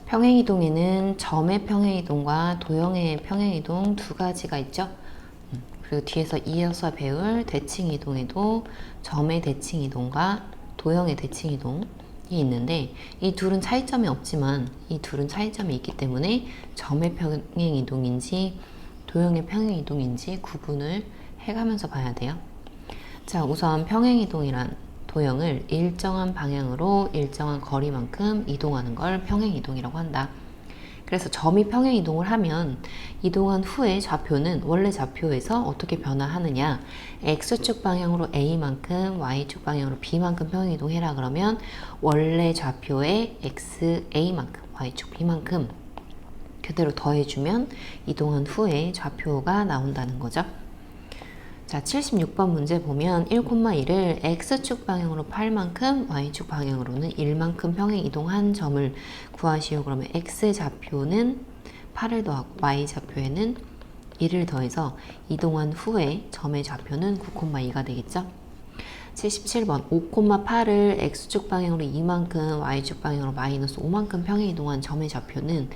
평행이동에는 점의 평행이동과 도형의 평행이동 두 가지가 있죠. 그리고 뒤에서 이어서 배울 대칭이동에도 점의 대칭이동과 도형의 대칭이동이 있는데 이 둘은 차이점이 없지만 이 둘은 차이점이 있기 때문에 점의 평행이동인지 도형의 평행이동인지 구분을 해가면서 봐야 돼요. 자, 우선 평행이동이란 도형을 일정한 방향으로 일정한 거리만큼 이동하는 걸 평행이동이라고 한다. 그래서 점이 평행이동을 하면 이동한 후에 좌표는 원래 좌표에서 어떻게 변화하느냐, X축 방향으로 A만큼, Y축 방향으로 B만큼 평행이동해라 그러면 원래 좌표에 XA만큼, Y축 B만큼 그대로 더해주면 이동한 후에 좌표가 나온다는 거죠. 자, 76번 문제 보면 1,1을 X축 방향으로 8만큼, Y축 방향으로는 1만큼 평행 이동한 점을 구하시오. 그러면 X 좌표는 8을 더하고 Y 좌표에는 1을 더해서 이동한 후에 점의 좌표는 9,2가 되겠죠. 77번 5,8을 X축 방향으로 2만큼, Y축 방향으로 마이너스 5만큼 평행 이동한 점의 좌표는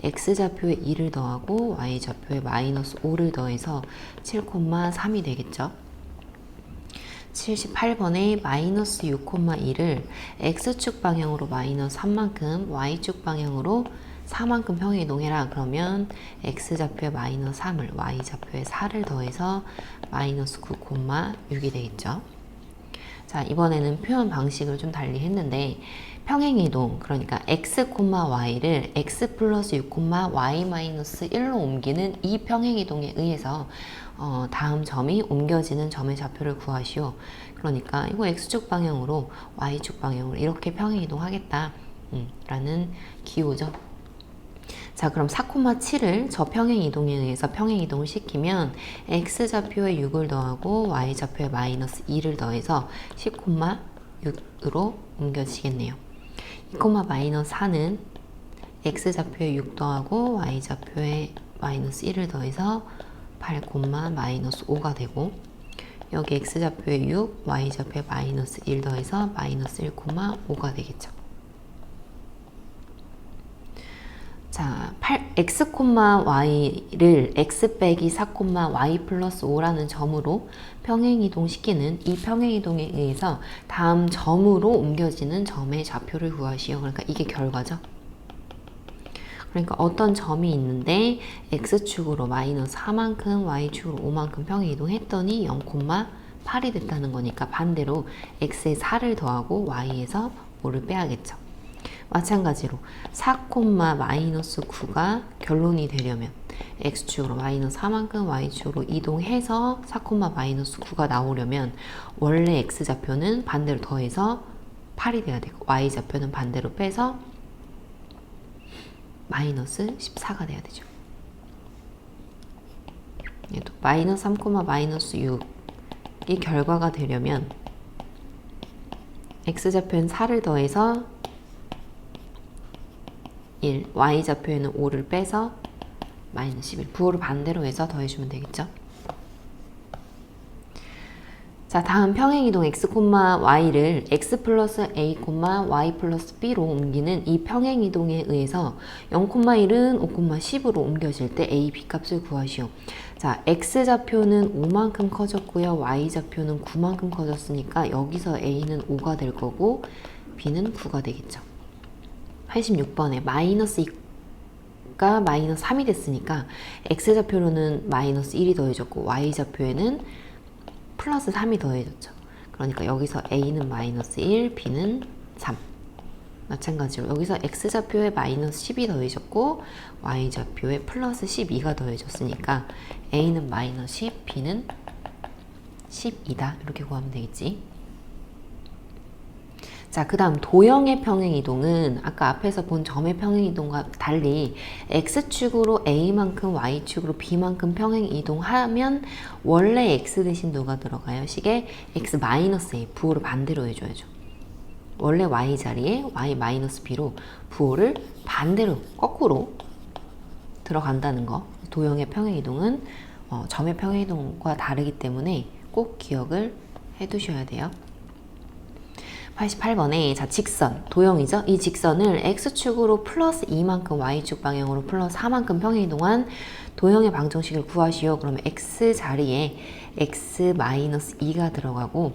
X좌표에 2를 더하고 Y좌표에 마이너스 5를 더해서 7,3이 되겠죠. 78번에 마이너스 6,2를 X축 방향으로 마이너스 3만큼, Y축 방향으로 4만큼 평행 이동해라. 그러면 X좌표에 마이너스 3을, Y좌표에 4를 더해서 마이너스 9,6이 되겠죠. 자, 이번에는 표현 방식을 좀 달리 했는데 평행이동, 그러니까 x, y를 x 플러스 6, y 마이너스 1로 옮기는 이 평행이동에 의해서 다음 점이 옮겨지는 점의 좌표를 구하시오. 그러니까 이거 x축 방향으로 y축 방향으로 이렇게 평행이동 하겠다 라는 기호죠. 자, 그럼 4,7을 저 평행이동에 의해서 평행이동을 시키면 x좌표에 6을 더하고 y좌표에 마이너스 2를 더해서 10,6으로 옮겨지겠네요. 2, 마이너스 4는 x좌표에 6 더하고 y좌표에 마이너스 1을 더해서 8, 마이너스 5가 되고 여기 x좌표에 6, y좌표에 마이너스 1 더해서 마이너스 1,5가 되겠죠. 자, x, y를 x 빼기 4, y 플러스 5라는 점으로 평행이동시키는 이 평행이동에 의해서 다음 점으로 옮겨지는 점의 좌표를 구하시오. 그러니까 이게 결과죠. 그러니까 어떤 점이 있는데 x축으로 마이너스 4만큼, y축으로 5만큼 평행이동했더니 0,8이 됐다는 거니까 반대로 x에 4를 더하고 y에서 5를 빼야겠죠. 마찬가지로 4, 마이너스 9가 결론이 되려면 x축으로 마이너스 4만큼 y축으로 이동해서 4, 마이너스 9가 나오려면 원래 x좌표는 반대로 더해서 8이 돼야 되고 y좌표는 반대로 빼서 마이너스 14가 돼야 되죠. 얘도 마이너스 3, 마이너스 6이 결과가 되려면 x좌표는 4를 더해서 1, y좌표에는 5를 빼서 마이너스 11, 부호를 반대로 해서 더해주면 되겠죠. 자, 다음 평행이동 x, y를 x 플러스 a, y 플러스 b로 옮기는 이 평행이동에 의해서 0,1은 5,10으로 옮겨질 때 a, b 값을 구하시오. 자, x좌표는 5만큼 커졌고요. y좌표는 9만큼 커졌으니까 여기서 a는 5가 될 거고 b는 9가 되겠죠. 86번에 마이너스 2가 마이너스 3이 됐으니까 x좌표로는 마이너스 1이 더해졌고 y좌표에는 플러스 3이 더해졌죠. 그러니까 여기서 a는 마이너스 1, b는 3. 마찬가지로 여기서 x좌표에 마이너스 10이 더해졌고 y좌표에 플러스 12가 더해졌으니까 a는 마이너스 10, b는 12다. 이렇게 구하면 되겠지. 자, 그 다음 도형의 평행이동은 아까 앞에서 본 점의 평행이동과 달리 x축으로 a만큼 y축으로 b만큼 평행이동하면 원래 x 대신 누가 들어가요? 식에 x-a 부호를 반대로 해줘야죠. 원래 y 자리에 y-b로 부호를 반대로 거꾸로 들어간다는 거. 도형의 평행이동은 점의 평행이동과 다르기 때문에 꼭 기억을 해 두셔야 돼요. 88번에 자 직선 도형이죠. 이 직선을 x축으로 플러스 2만큼 y축 방향으로 플러스 4만큼 평행이동한 도형의 방정식을 구하시오. 그러면 x 자리에 x 마이너스 2가 들어가고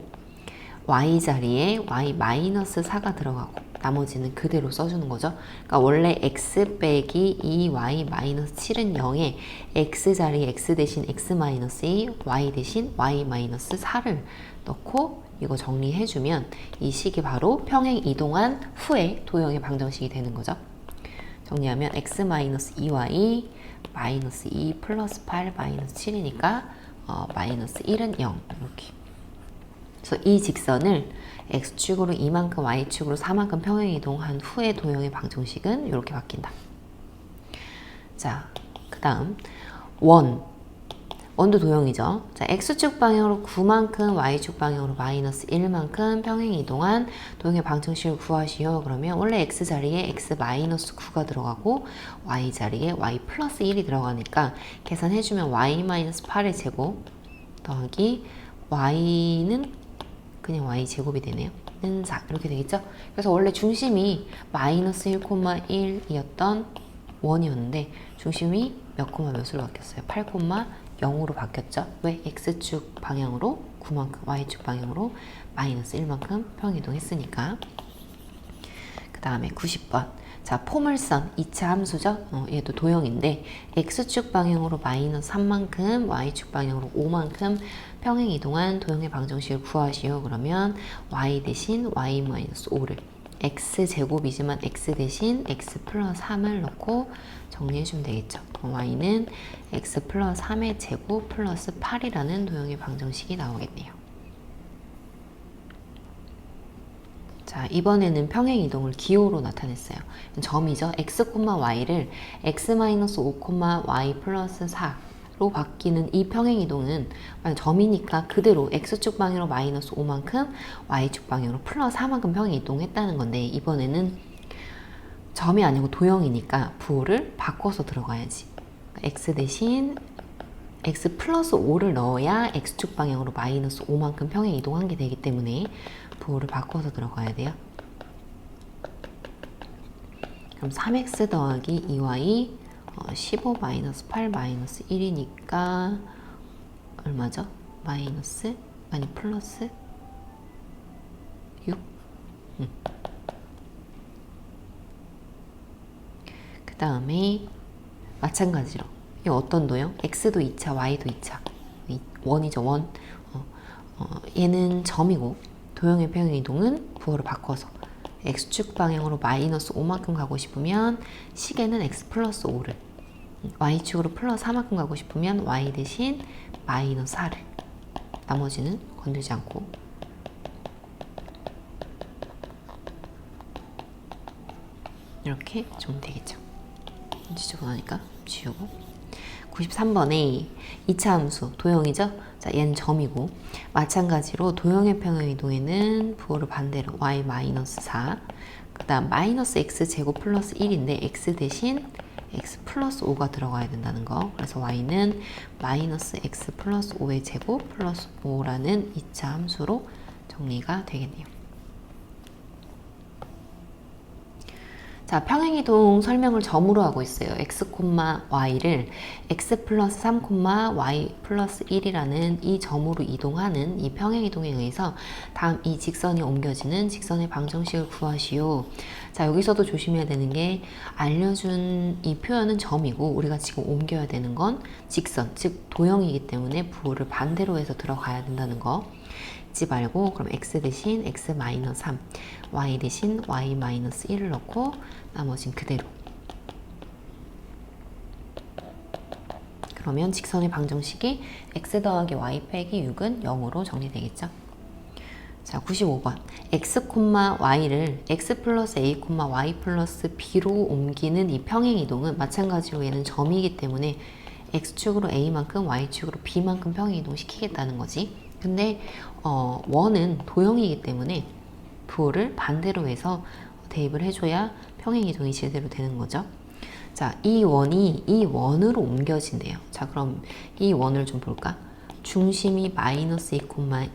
y 자리에 y 마이너스 4가 들어가고 나머지는 그대로 써주는 거죠. 그러니까 원래 x 빼기 2y 마이너스 7은 0에 x 자리에 x 대신 x 마이너스 2, y 대신 y 마이너스 4를 넣고 이거 정리해주면 이 식이 바로 평행 이동한 후에 도형의 방정식이 되는 거죠. 정리하면 x 마이너스 2y 마이너스 2 플러스 8 마이너스 7이니까 마이너스 1은 0 이렇게. 그래서 이 직선을 x축으로 2만큼 y축으로 4만큼 평행 이동한 후에 도형의 방정식은 이렇게 바뀐다. 자, 그 다음 원도 도형이죠. 자, x축 방향으로 9만큼 y축 방향으로 마이너스 1만큼 평행 이동한 도형의 방정식을 구하시오. 그러면 원래 x 자리에 x 마이너스 9가 들어가고 y 자리에 y 플러스 1이 들어가니까 계산해주면 y 마이너스 8의 제곱 더하기 y는 그냥 y 제곱이 되네요. 는 4 이렇게 되겠죠. 그래서 원래 중심이 마이너스 1,1이었던 원이었는데 중심이 몇 콤마 몇으로 바뀌었어요? 8,0로 바뀌었죠. 왜? x축 방향으로 9만큼 y축 방향으로 마이너스 1만큼 평이동했으니까. 그 다음에 90번 자 포물선 2차 함수죠. 얘도 도형인데 x축 방향으로 마이너스 3만큼 y축 방향으로 5만큼 평행 이동한 도형의 방정식을 구하시오. 그러면 y 대신 y 마이너스 5를 x 제곱이지만 x 대신 x 플러스 3을 넣고 정리해주면 되겠죠. y는 x 플러스 3의 제곱 플러스 8이라는 도형의 방정식이 나오겠네요. 자, 이번에는 평행 이동을 기호로 나타냈어요. 점이죠. x, y를 x-5, y 플러스 4로 바뀌는 이 평행 이동은 점이니까 그대로 x축 방향으로 마이너스 5만큼 y축 방향으로 플러스 4만큼 평행 이동했다는 건데 이번에는 점이 아니고 도형이니까 부호를 바꿔서 들어가야지. x 대신 x 플러스 5를 넣어야 x축 방향으로 마이너스 5만큼 평행 이동한 게 되기 때문에 부호를 바꿔서 들어가야 돼요. 그럼 3x 더하기 2y 15 마이너스 8 마이너스 1이니까 얼마죠? 마이너스 아니 플러스 6 그 다음에 마찬가지로 이 어떤 도형? x도 2차, y도 2차 원이죠. 원 얘는 점이고 도형의 평행 이동은 부호를 바꿔서 x축 방향으로 마이너스 5만큼 가고 싶으면 식에는 x 플러스 5를 y축으로 플러스 4만큼 가고 싶으면 y 대신 마이너스 4를 나머지는 건들지 않고 이렇게 좀 되겠죠. 지우고 나니까 지우고 93번에 2차 함수 도형이죠. 자, 얘는 점이고 마찬가지로 도형의 평행 이동에는 부호를 반대로 y 마이너스 4 그 다음 마이너스 x 제곱 플러스 1인데 x 대신 x 플러스 5가 들어가야 된다는 거. 그래서 y는 마이너스 x 플러스 5의 제곱 플러스 5라는 2차 함수로 정리가 되겠네요. 자, 평행이동 설명을 점으로 하고 있어요. x, y를 x 플러스 3, y 플러스 1이라는 이 점으로 이동하는 이 평행이동에 의해서 다음 이 직선이 옮겨지는 직선의 방정식을 구하시오. 자, 여기서도 조심해야 되는 게 알려준 이 표현은 점이고 우리가 지금 옮겨야 되는 건 직선, 즉 도형이기 때문에 부호를 반대로 해서 들어가야 된다는 거. 잊지 말고 그럼 x 대신 x 마이너스 3, y 대신 y 마이너스 1을 넣고 나머진 그대로. 그러면 직선의 방정식이 x 더하기 y 빼기 6은 0으로 정리되겠죠. 자, 95번 x, y를 x 플러스 a, y 플러스 b로 옮기는 이 평행이동은 마찬가지로 얘는 점이기 때문에 x축으로 a만큼 y축으로 b만큼 평행이동 시키겠다는 거지. 근데 원은 도형이기 때문에 부호를 반대로 해서 대입을 해줘야 평행이동이 제대로 되는 거죠. 자, 이 원이 이 원으로 옮겨진대요. 자, 그럼 이 원을 좀 볼까? 중심이 마이너스 2,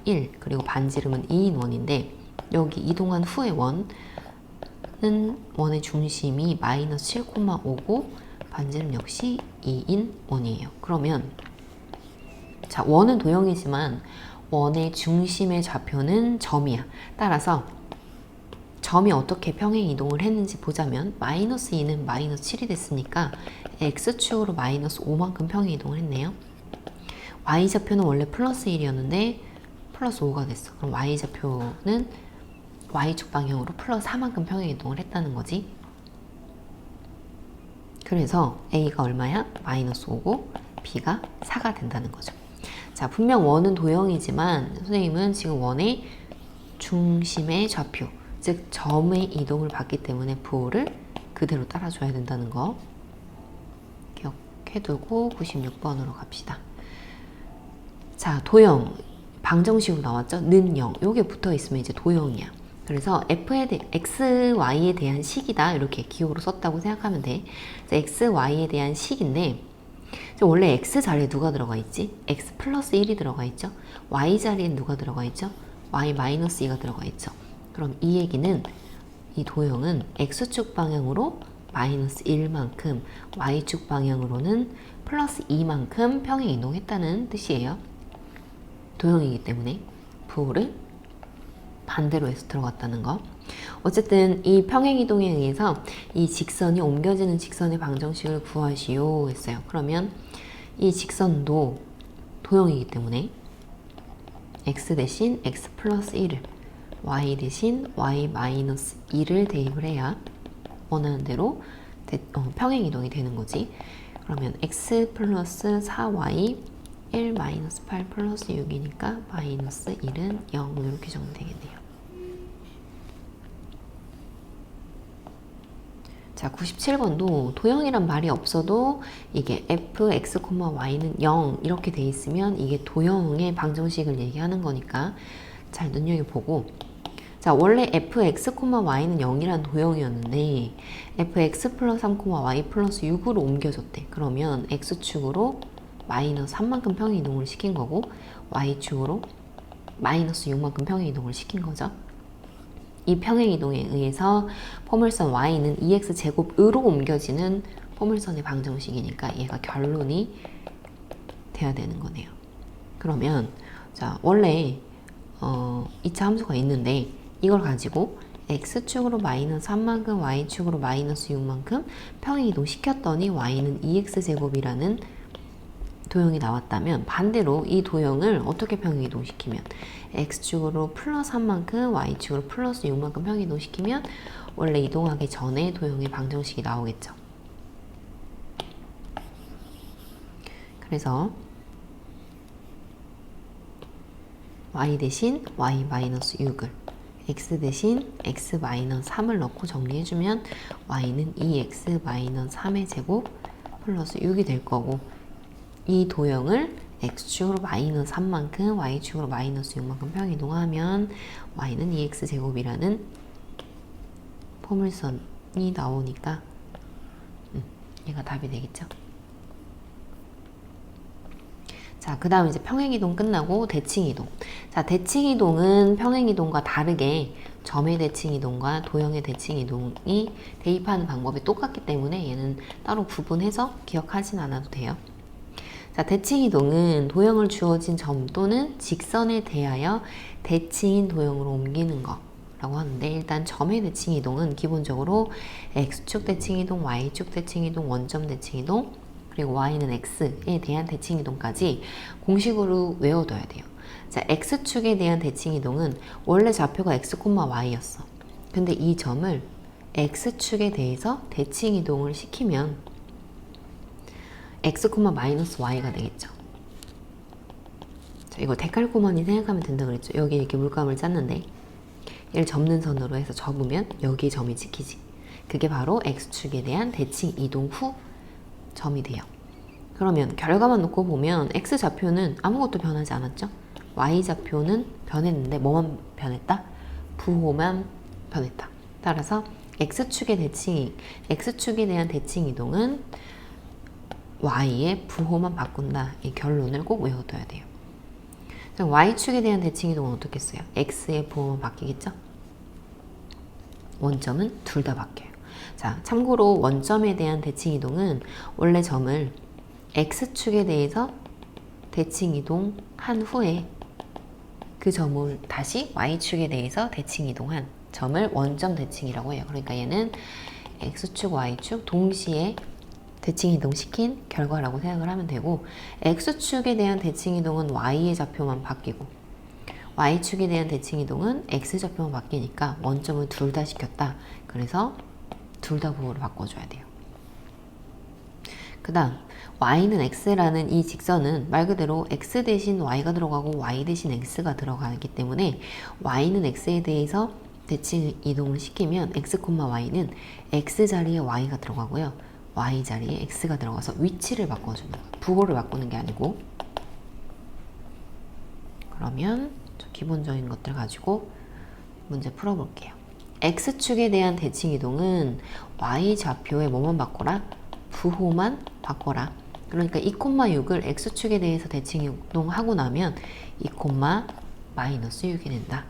1 그리고 반지름은 2인 원인데 여기 이동한 후의 원의 중심이 마이너스 7,5고 반지름 역시 2인 원이에요. 그러면 자, 원은 도형이지만 원의 중심의 좌표는 점이야. 따라서 점이 어떻게 평행 이동을 했는지 보자면 마이너스 2는 마이너스 7이 됐으니까 x축으로 마이너스 5만큼 평행 이동을 했네요. y좌표는 원래 플러스 1이었는데 플러스 5가 됐어. 그럼 y좌표는 y축 방향으로 플러스 4만큼 평행 이동을 했다는 거지. 그래서 a가 얼마야? 마이너스 5고 b가 4가 된다는 거죠. 자, 분명 원은 도형이지만 선생님은 지금 원의 중심의 좌표, 즉 점의 이동을 봤기 때문에 부호를 그대로 따라줘야 된다는 거 기억해두고 96번으로 갑시다. 자, 도형 방정식으로 나왔죠? 는 0. 요게 붙어 있으면 이제 도형이야. 그래서 x, y에 대한 식이다 이렇게 기호로 썼다고 생각하면 돼. x, y에 대한 식인데 원래 x 자리에 누가 들어가 있지? x 플러스 1이 들어가 있죠? y 자리에 누가 들어가 있죠? y 마이너스 2가 들어가 있죠. 그럼 이 얘기는 이 도형은 x축 방향으로 마이너스 1만큼 y축 방향으로는 플러스 2만큼 평행 이동했다는 뜻이에요. 도형이기 때문에 부호를 반대로 해서 들어갔다는 거. 어쨌든 이 평행이동에 의해서 이 직선이 옮겨지는 직선의 방정식을 구하시오 했어요. 그러면 이 직선도 도형이기 때문에 x 대신 x 플러스 1을 y 대신 y 마이너스 2를 대입을 해야 원하는 대로 평행이동이 되는 거지. 그러면 x 플러스 4y 1 마이너스 8 플러스 6이니까 마이너스 1은 0 이렇게 정리되겠네요. 자, 97번도 도형이란 말이 없어도 이게 f, x, y는 0 이렇게 돼 있으면 이게 도형의 방정식을 얘기하는 거니까 잘 눈여겨보고, 자, 원래 f, x, y는 0이란 도형이었는데 fx 플러스 3, y 플러스 6으로 옮겨졌대. 그러면 x축으로 마이너스 3만큼 평행 이동을 시킨 거고 y축으로 마이너스 6만큼 평행 이동을 시킨 거죠. 이 평행 이동에 의해서 포물선 y는 2x제곱으로 옮겨지는 포물선의 방정식이니까 얘가 결론이 돼야 되는 거네요. 그러면 자, 원래 2차 함수가 있는데 이걸 가지고 x축으로 마이너스 3만큼 y축으로 마이너스 6만큼 평행 이동 시켰더니 y는 2x제곱이라는 도형이 나왔다면 반대로 이 도형을 어떻게 평행 이동시키면 x축으로 플러스 3만큼 y축으로 플러스 6만큼 평행 이동시키면 원래 이동하기 전에 도형의 방정식이 나오겠죠. 그래서 y 대신 y 마이너스 6을 x 대신 x 마이너스 3을 넣고 정리해주면 y는 2x 마이너스 3의 제곱 플러스 6이 될 거고, 이 도형을 x축으로 마이너스 3만큼 y축으로 마이너스 6만큼 평행 이동하면 y는 2x제곱이라는 포물선이 나오니까 얘가 답이 되겠죠. 자, 그 다음 이제 평행이동 끝나고 대칭이동. 자, 대칭이동은 평행이동과 다르게 점의 대칭이동과 도형의 대칭이동이 대입하는 방법이 똑같기 때문에 얘는 따로 구분해서 기억하진 않아도 돼요. 자, 대칭이동은 도형을 주어진 점 또는 직선에 대하여 대칭인 도형으로 옮기는 거라고 하는데, 일단 점의 대칭이동은 기본적으로 x축 대칭이동, y축 대칭이동, 원점 대칭이동, 그리고 y는 x에 대한 대칭이동까지 공식으로 외워둬야 돼요. 자, x축에 대한 대칭이동은 원래 좌표가 x, y였어. 근데 이 점을 x축에 대해서 대칭이동을 시키면 x, 마이너스 y가 되겠죠. 자, 이거 데칼코마니 생각하면 된다 그랬죠. 여기 이렇게 물감을 짰는데 얘를 접는 선으로 해서 접으면 여기에 점이 찍히지. 그게 바로 x축에 대한 대칭 이동 후 점이 돼요. 그러면 결과만 놓고 보면 x좌표는 아무것도 변하지 않았죠. y좌표는 변했는데 뭐만 변했다? 부호만 변했다. 따라서 x축에 대한 대칭 이동은 y의 부호만 바꾼다. 이 결론을 꼭 외워둬야 돼요. y축에 대한 대칭 이동은 어떻게 써요? x의 부호만 바뀌겠죠? 원점은 둘 다 바뀌어요. 자, 참고로 원점에 대한 대칭 이동은 원래 점을 x축에 대해서 대칭 이동한 후에 그 점을 다시 y축에 대해서 대칭 이동한 점을 원점 대칭이라고 해요. 그러니까 얘는 x축, y축 동시에 대칭 이동시킨 결과라고 생각을 하면 되고, x축에 대한 대칭 이동은 y의 좌표만 바뀌고 y축에 대한 대칭 이동은 x좌표만 바뀌니까 원점을 둘 다 시켰다. 그래서 둘 다 부호로 바꿔줘야 돼요. 그 다음 y는 x라는 이 직선은 말 그대로 x 대신 y가 들어가고 y 대신 x가 들어가기 때문에 y는 x에 대해서 대칭 이동을 시키면 x, y는 x 자리에 y가 들어가고요. y 자리에 x가 들어가서 위치를 바꿔주는 거예요. 부호를 바꾸는 게 아니고. 그러면 기본적인 것들 가지고 문제 풀어볼게요. x축에 대한 대칭 이동은 y 좌표에 뭐만 바꿔라? 부호만 바꿔라. 그러니까 2,6을 x축에 대해서 대칭 이동하고 나면 2,-6이 된다.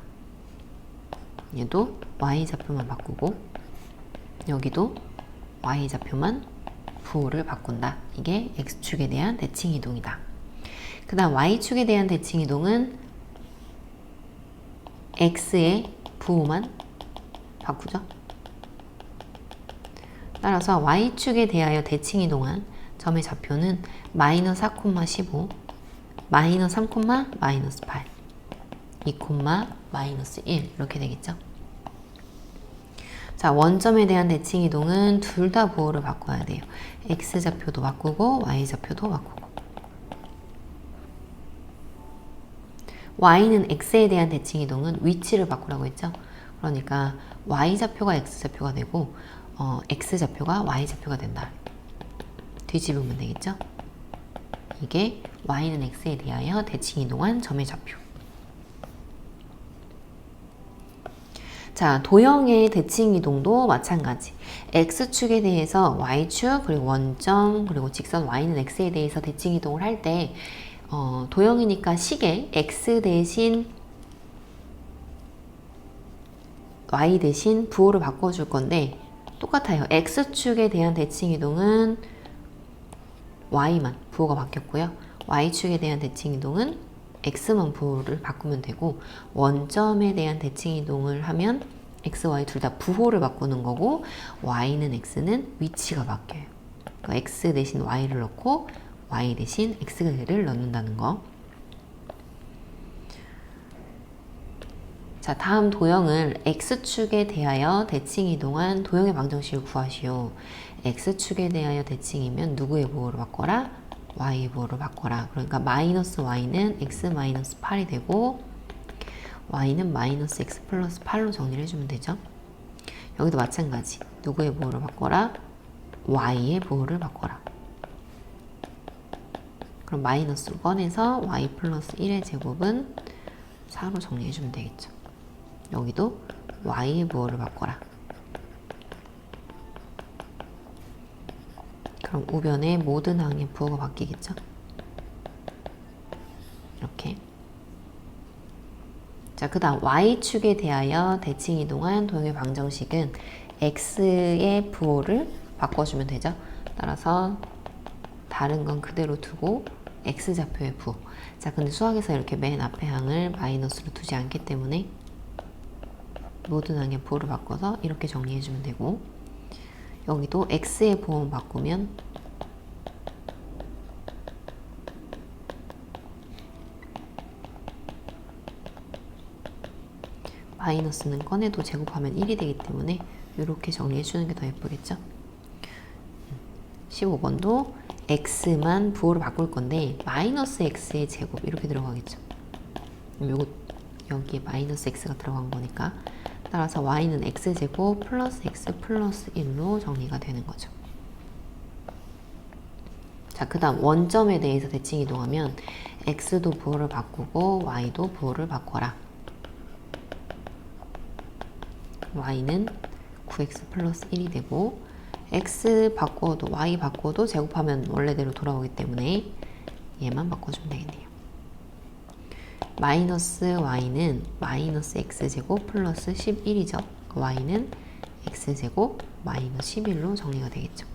얘도 y 좌표만 바꾸고 여기도 y 좌표만 부호를 바꾼다. 이게 x축에 대한 대칭 이동이다. 그 다음 y축에 대한 대칭 이동은 x의 부호만 바꾸죠. 따라서 y축에 대하여 대칭 이동한 점의 좌표는 마이너스 4,15, 마이너스 3, 마이너스 8, 2, 마이너스 1 이렇게 되겠죠. 자, 원점에 대한 대칭 이동은 둘 다 부호를 바꿔야 돼요. x좌표도 바꾸고 y좌표도 바꾸고. y는 x에 대한 대칭 이동은 위치를 바꾸라고 했죠. 그러니까 y좌표가 x좌표가 되고 x좌표가 y좌표가 된다. 뒤집으면 되겠죠. 이게 y는 x에 대하여 대칭 이동한 점의 좌표. 자, 도형의 대칭 이동도 마찬가지. x축에 대해서 y축, 그리고 원점, 그리고 직선 y는 x에 대해서 대칭 이동을 할 때 도형이니까 식에 x 대신 y 대신 부호를 바꿔줄 건데 똑같아요. x축에 대한 대칭 이동은 y만 부호가 바뀌었고요. y축에 대한 대칭 이동은 x만 부호를 바꾸면 되고, 원점에 대한 대칭 이동을 하면 x, y 둘 다 부호를 바꾸는 거고, y는 x는 위치가 바뀌어요. 그러니까 x 대신 y를 넣고 y 대신 x를 넣는다는 거. 자, 다음 도형을 x축에 대하여 대칭 이동한 도형의 방정식을 구하시오. x축에 대하여 대칭이면 누구의 부호를 바꿔라? y의 부호를 바꿔라. 그러니까 마이너스 y는 x 마이너스 8이 되고 y는 마이너스 x 플러스 8로 정리를 해주면 되죠. 여기도 마찬가지. 누구의 부호를 바꿔라? y의 부호를 바꿔라. 그럼 마이너스로 꺼내서 y 플러스 1의 제곱은 4로 정리해주면 되겠죠. 여기도 y의 부호를 바꿔라. 그럼 우변의 모든 항의 부호가 바뀌겠죠. 이렇게. 자, 그 다음 y축에 대하여 대칭 이동한 도형의 방정식은 x의 부호를 바꿔주면 되죠. 따라서 다른 건 그대로 두고 x좌표의 부호. 자, 근데 수학에서 이렇게 맨 앞에 항을 마이너스로 두지 않기 때문에 모든 항의 부호를 바꿔서 이렇게 정리해주면 되고, 여기도 x의 부호만 바꾸면 마이너스는 꺼내도 제곱하면 1이 되기 때문에 이렇게 정리해주는 게 더 예쁘겠죠. 15번도 x만 부호를 바꿀 건데 마이너스 x의 제곱 이렇게 들어가겠죠. 요거 여기에 마이너스 x가 들어간 거니까 따라서 y는 x제곱 플러스 x 플러스 1로 정리가 되는 거죠. 자, 그 다음 원점에 대해서 대칭 이동하면 x도 부호를 바꾸고 y도 부호를 바꿔라. y는 9x 플러스 1이 되고 x 바꿔도 y 바꿔도 제곱하면 원래대로 돌아오기 때문에 얘만 바꿔주면 되겠네요. 마이너스 y는 마이너스 x제곱 플러스 11이죠. y는 x제곱 마이너스 11로 정리가 되겠죠.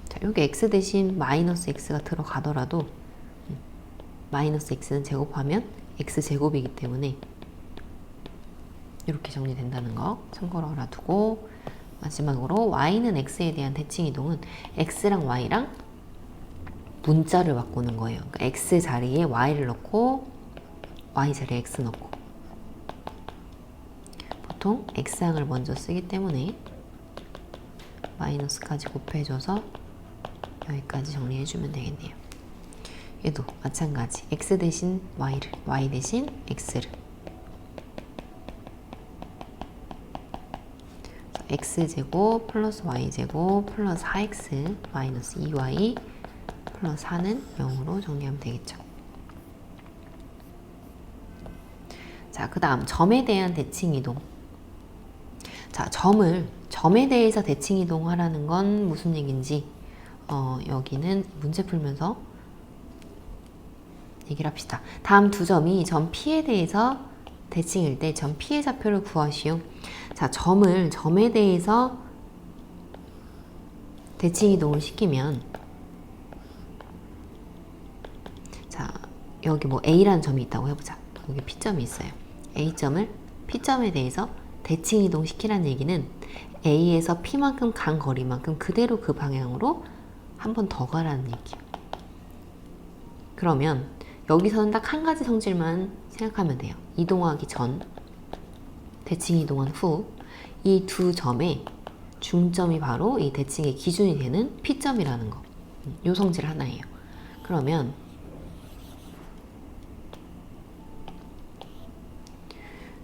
자, 여기 x 대신 마이너스 x가 들어가더라도 마이너스 x는 제곱하면 x제곱이기 때문에 이렇게 정리된다는 거 참고로 알아두고, 마지막으로 y는 x에 대한 대칭 이동은 x랑 y랑 문자를 바꾸는 거예요. 그러니까 x 자리에 y를 넣고 y 자리에 x 넣고, 보통 x항을 먼저 쓰기 때문에 마이너스까지 곱해줘서 여기까지 정리해주면 되겠네요. 얘도 마찬가지 x 대신 y를, y 대신 x를, x제곱 플러스 y제곱 플러스 4x 마이너스 2y 플러스 4는 0으로 정리하면 되겠죠. 자, 그 다음 점에 대한 대칭 이동. 자, 점에 대해서 대칭 이동하라는 건 무슨 얘기인지 여기는 문제 풀면서 얘기를 합시다. 다음 두 점이 점 P에 대해서 대칭일 때 점 P의 좌표를 구하시오. 자, 점에 대해서 대칭 이동을 시키면, 자, 여기 뭐 A라는 점이 있다고 해보자. 여기 P점이 있어요. A점을 P점에 대해서 대칭 이동 시키라는 얘기는 A에서 P만큼 간 거리만큼 그대로 그 방향으로 한 번 더 가라는 얘기예요. 그러면 여기서는 딱 한 가지 성질만 생각하면 돼요. 이동하기 전, 대칭 이동한 후, 이 두 점의 중점이 바로 이 대칭의 기준이 되는 P점이라는 거. 요 성질 하나예요. 그러면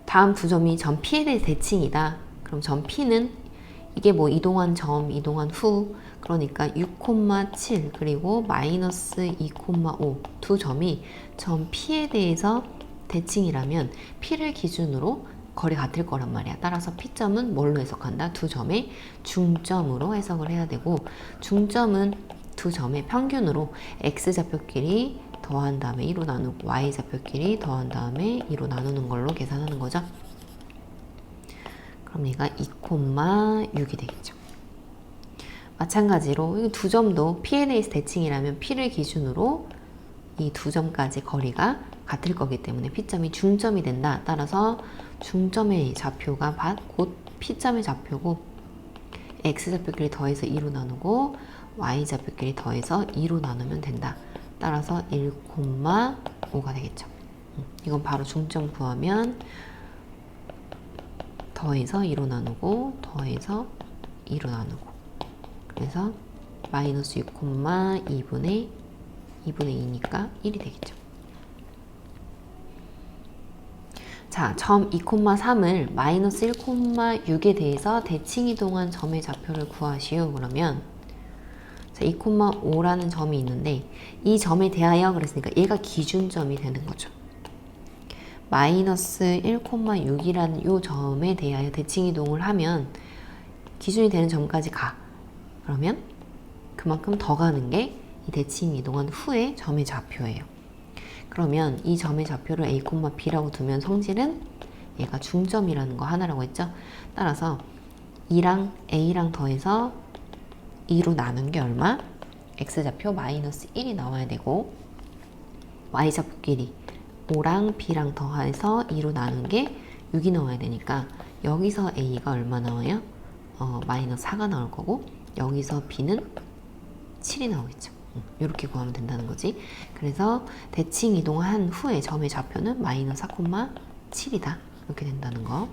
다음 두 점이 점 P에 대해 대칭이다. 그럼 점 P는 이게 뭐 이동한 점, 이동한 후, 그러니까 6,7 그리고 마이너스 2,5 두 점이 점 P에 대해서 대칭이라면 P를 기준으로 거리 같을 거란 말이야. 따라서 P점은 뭘로 해석한다? 두 점의 중점으로 해석을 해야 되고, 중점은 두 점의 평균으로 X좌표끼리 더한 다음에 2로 나누고 Y좌표끼리 더한 다음에 2로 나누는 걸로 계산하는 거죠. 그럼 얘가 2,6이 되겠죠. 마찬가지로 이 두 점도 P에 대해서 대칭이라면 P를 기준으로 이 두 점까지 거리가 같을 거기 때문에 P점이 중점이 된다. 따라서 중점의 좌표가 곧 P점의 좌표고, X좌표끼리 더해서 2로 나누고 Y좌표끼리 더해서 2로 나누면 된다. 따라서 1,5가 되겠죠. 이건 바로 중점 구하면 더해서 2로 나누고 더해서 2로 나누고, 그래서 마이너스 6,2분의 2니까 1이 되겠죠. 자, 점 2,3을 마이너스 1,6에 대해서 대칭 이동한 점의 좌표를 구하시오. 그러면 자, 2,5라는 점이 있는데 이 점에 대하여 그랬으니까 얘가 기준점이 되는 거죠. 마이너스 1,6이라는 이 점에 대하여 대칭 이동을 하면 기준이 되는 점까지 가. 그러면 그만큼 더 가는 게 이 대칭 이동한 후의 점의 좌표예요. 그러면 이 점의 좌표를 A, B라고 두면 성질은 얘가 중점이라는 거 하나라고 했죠. 따라서 2랑 A랑 더해서 2로 나눈 게 얼마? X좌표 마이너스 1이 나와야 되고, Y좌표끼리 5랑 B랑 더해서 2로 나눈 게 6이 나와야 되니까 여기서 A가 얼마 나와요? 마이너스 4가 나올 거고, 여기서 B는 7이 나오겠죠. 이렇게 구하면 된다는 거지. 그래서 대칭 이동한 후에 점의 좌표는 마이너스 4,7이다. 이렇게 된다는 거.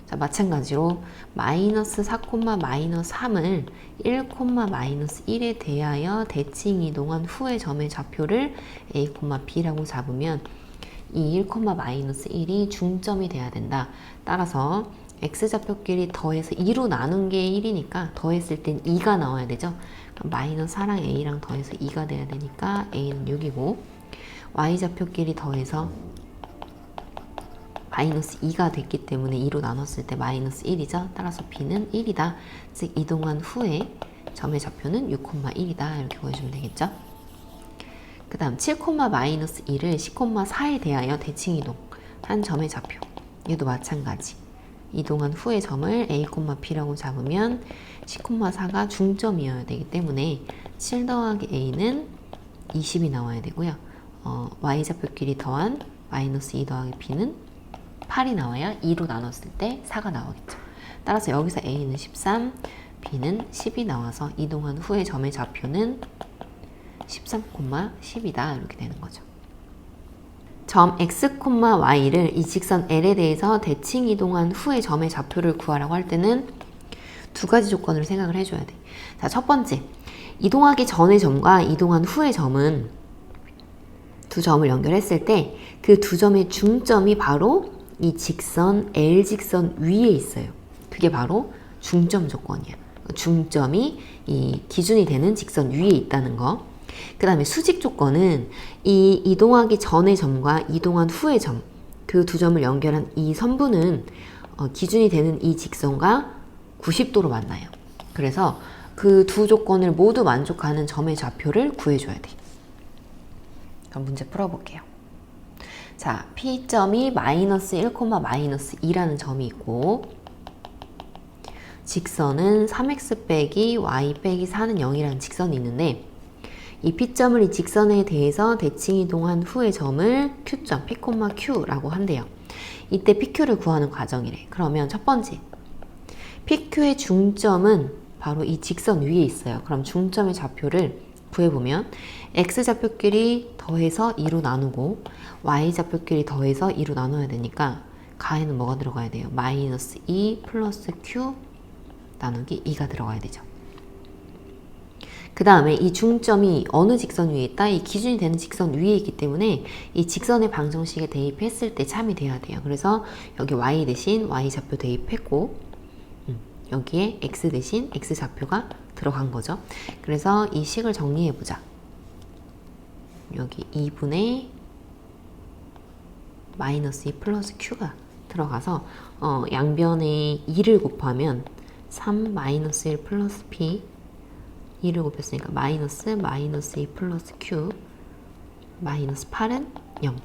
자, 마찬가지로 마이너스 4, 마이너스 3을 1, 마이너스 1에 대하여 대칭 이동한 후의 점의 좌표를 A, B라고 잡으면 이 1, 마이너스 1이 중점이 돼야 된다. 따라서 X좌표끼리 더해서 2로 나눈 게 1이니까 더했을 땐 2가 나와야 되죠. 그럼 마이너스 4랑 A랑 더해서 2가 돼야 되니까 A는 6이고, Y좌표끼리 더해서 마이너스 2가 됐기 때문에 2로 나눴을 때 마이너스 1이죠. 따라서 B는 1이다. 즉 이동한 후에 점의 좌표는 6,1이다. 이렇게 보여주면 되겠죠. 그 다음 7, 마이너스 1을 10,4에 대하여 대칭 이동한 점의 좌표. 얘도 마찬가지. 이동한 후의 점을 A, B라고 잡으면 C, 4가 중점이어야 되기 때문에 7 더하기 A는 20이 나와야 되고요. Y좌표끼리 더한 마이너스 2 더하기 B는 8이 나와야 2로 나눴을 때 4가 나오겠죠. 따라서 여기서 A는 13, B는 10이 나와서 이동한 후의 점의 좌표는 13, 10이다. 이렇게 되는 거죠. 점 x, y를 이 직선 L에 대해서 대칭 이동한 후의 점의 좌표를 구하라고 할 때는 두 가지 조건을 생각을 해줘야 돼. 자, 첫 번째, 이동하기 전의 점과 이동한 후의 점은 두 점을 연결했을 때 그 두 점의 중점이 바로 이 직선 L 직선 위에 있어요. 그게 바로 중점 조건이야. 중점이 이 기준이 되는 직선 위에 있다는 거. 그 다음에 수직 조건은 이 이동하기 전의 점과 이동한 후의 점, 그 두 점을 연결한 이 선분은 기준이 되는 이 직선과 90도로 만나요. 그래서 그 두 조건을 모두 만족하는 점의 좌표를 구해줘야 돼. 그럼 문제 풀어볼게요. 자, P점이 마이너스 1, 마이너스 2라는 점이 있고 직선은 3x 빼기 y 빼기 4는 0이라는 직선이 있는데 이 P점을 이 직선에 대해서 대칭 이동한 후의 점을 Q점, P, Q라고 한대요. 이때 PQ를 구하는 과정이래. 그러면 첫 번째, PQ의 중점은 바로 이 직선 위에 있어요. 그럼 중점의 좌표를 구해보면 X좌표끼리 더해서 2로 나누고 Y좌표끼리 더해서 2로 나눠야 되니까 가에는 뭐가 들어가야 돼요? 마이너스 2 플러스 Q 나누기 2가 들어가야 되죠. 그 다음에 이 중점이 어느 직선 위에 있다? 이 기준이 되는 직선 위에 있기 때문에 이 직선의 방정식에 대입했을 때 참이 돼야 돼요. 그래서 여기 Y 대신 Y좌표 대입했고 여기에 X 대신 X좌표가 들어간 거죠. 그래서 이 식을 정리해보자. 여기 2분의 마이너스 2 플러스 Q가 들어가서 양변에 2를 곱하면 3 마이너스 1 플러스 P 2를 곱했으니까 마이너스 2 플러스 Q 마이너스 8은 0.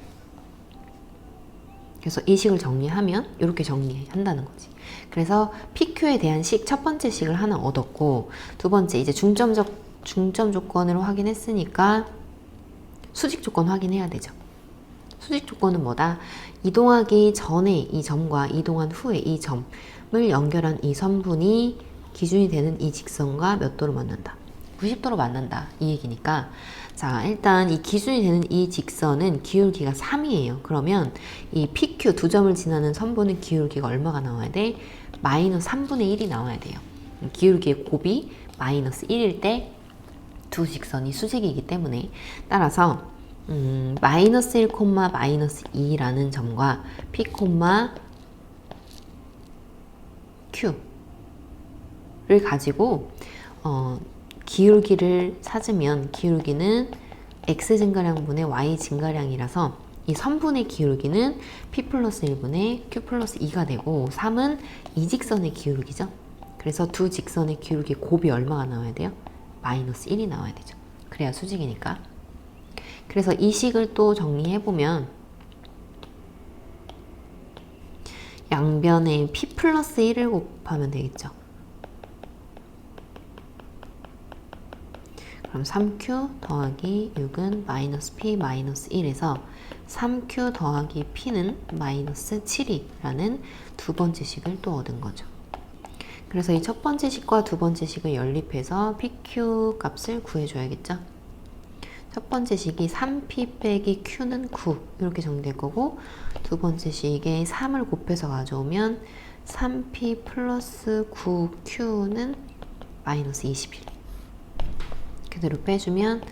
그래서 이 식을 정리하면 이렇게 정리한다는 거지. 그래서 PQ에 대한 식, 첫 번째 식을 하나 얻었고 두 번째 이제 중점 조건으로 확인했으니까 수직 조건 확인해야 되죠. 수직 조건은 뭐다? 이동하기 전에 이 점과 이동한 후에 이 점을 연결한 이 선분이 기준이 되는 이 직선과 몇 도로 만난다? 90도로 만난다. 이 얘기니까 자, 일단 이 기준이 되는 이 직선은 기울기가 3이에요. 그러면 이 PQ 두 점을 지나는 선분의 기울기가 얼마가 나와야 돼? 마이너스 3분의 1이 나와야 돼요. 기울기의 곱이 마이너스 1일 때 두 직선이 수직이기 때문에 따라서 마이너스 1, 마이너스 2라는 점과 P, Q를 가지고 기울기를 찾으면 기울기는 x 증가량분의 y 증가량이라서 이 선분의 기울기는 p 플러스 1분의 q 플러스 2가 되고 3은 이 직선의 기울기죠. 그래서 두 직선의 기울기 곱이 얼마가 나와야 돼요? 마이너스 1이 나와야 되죠. 그래야 수직이니까. 그래서 이 식을 또 정리해보면 양변에 p 플러스 1을 곱하면 되겠죠. 그럼 3q 더하기 6은 마이너스 p 마이너스 1에서 3q 더하기 p는 마이너스 7이라는 두 번째 식을 또 얻은 거죠. 그래서 이 첫 번째 식과 두 번째 식을 연립해서 pq 값을 구해줘야겠죠. 첫 번째 식이 3p 빼기 q는 9 이렇게 정리될 거고 두 번째 식에 3을 곱해서 가져오면 3p 플러스 9q는 마이너스 21 그대로 빼주면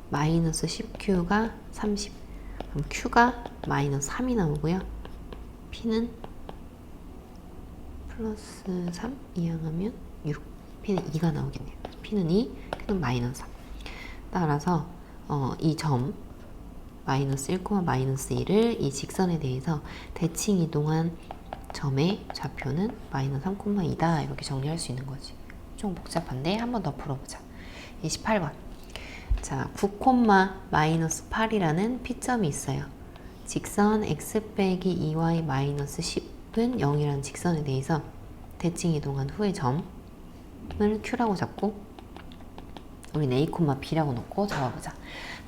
마이너스 10q가 30 그럼 q가 마이너스 3이 나오고요. p는 플러스 3 이항하면 6 p는 2가 나오겠네요. p는 2 q는 마이너스 3 따라서 이 점 마이너스 1, 마이너스 2를 이 직선에 대해서 대칭 이동한 점의 좌표는 마이너스 3, 2다 이렇게 정리할 수 있는 거지. 좀 복잡한데 한 번 더 풀어보자. 28번. 자, 9, 마이너스 8이라는 P점이 있어요. 직선 x 빼기 2y 마이너스 10 10은 0이라는 직선에 대해서 대칭 이동한 후의 점을 Q라고 잡고 우리는 A, B라고 놓고 잡아보자.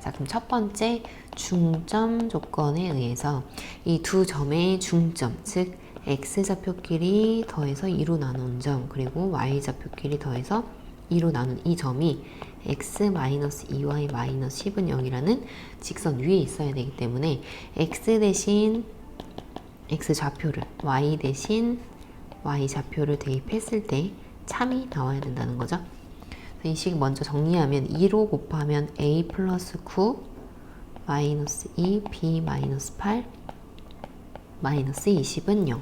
자, 그럼 첫 번째 중점 조건에 의해서 이 두 점의 중점, 즉 X좌표끼리 더해서 2로 나눈 점, 그리고 Y좌표끼리 더해서 2로 나눈 이 점이 X-2Y-10은 0이라는 직선 위에 있어야 되기 때문에 X 대신 X좌표를, Y 대신 Y좌표를 대입했을 때 참이 나와야 된다는 거죠. 이 식 먼저 정리하면 2로 곱하면 A 플러스 9 마이너스 2 B 마이너스 8 마이너스 20은 0.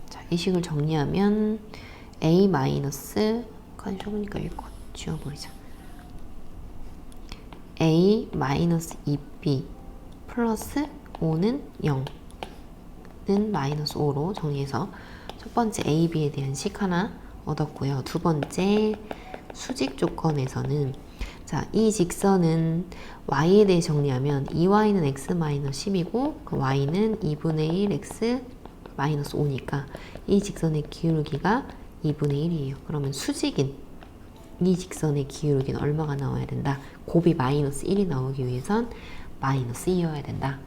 자, 이 식을 정리하면 A 마이너스 칸이 좁으니까 이거 지워버리자. A 마이너스 2B 플러스 5는 0는 마이너스 5로 정리해서 첫 번째 A, B에 대한 식 하나 얻었고요. 두 번째 수직 조건에서는 자, 이 직선은 Y에 대해 정리하면 2Y는 X-10이고 그 Y는 2분의 1 X-5니까 이 직선의 기울기가 2분의 1이에요. 그러면 수직인 이 직선의 기울기는 얼마가 나와야 된다? 곱이 마이너스 1이 나오기 위해선 마이너스 2여야 된다.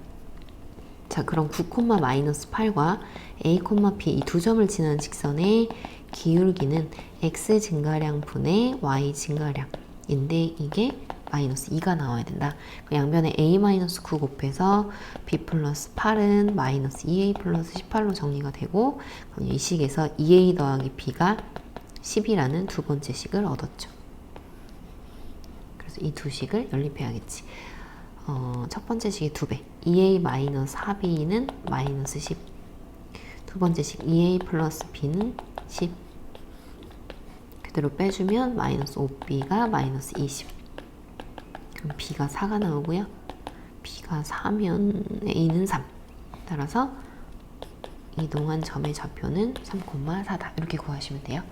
자, 그럼 9,-8과 A, B 이 두 점을 지나는 직선의 기울기는 X 증가량 분의 Y 증가량인데 이게 마이너스 2가 나와야 된다. 양변에 A-9 곱해서 B 플러스 8은 마이너스 2A 플러스 18로 정리가 되고 이 식에서 2A 더하기 B가 10이라는 두 번째 식을 얻었죠. 그래서 이 두 식을 연립해야겠지. 첫 번째 식의 2배 2A-4B는 마이너스 10. 두 번째 식 2A 플러스 B는 10. 그대로 빼주면 마이너스 5B가 마이너스 20. 그럼 B가 4가 나오고요. B가 4면 A는 3. 따라서 이동한 점의 좌표는 3,4다. 이렇게 구하시면 돼요.